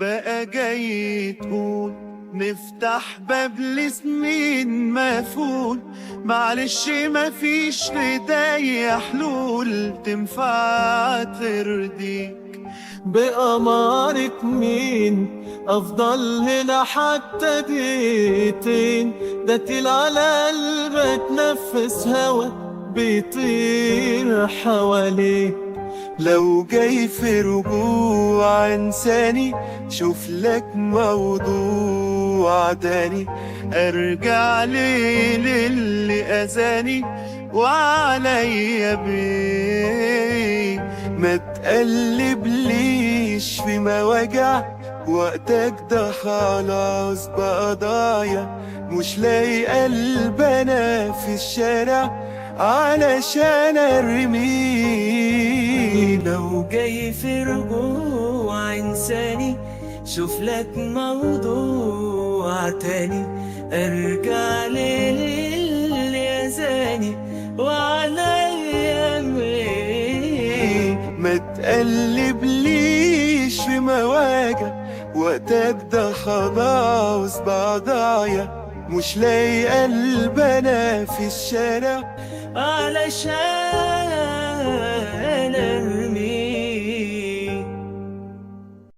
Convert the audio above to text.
بقى جاي تقول نفتح باب لسنين مقفول. معلش مفيش لدي حلول تنفع ترضيك. بأمارة مين أفضل هنا حتى دقيقتين؟ ده تقيل على قلبك، نفس هوا بيطير حواليك. لو جاي في رجوع انساني شوف لك موضوع تاني. ارجع للي اذاني وعليا بيه. ما تقلبليش في مواجع وقتك ده خلاص بقى ضايع. مش لاقي قلب انا في الشارع علشان ارميه. لو جاي في رجوع إنساني شوف لك موضوع تاني. ارجع للي أذاني وعليا مين. ما تقلبليش في مواجع وقتك ده خلاص بقى ضايع. مش لاقي قلب انا في الشارع علشان ارمي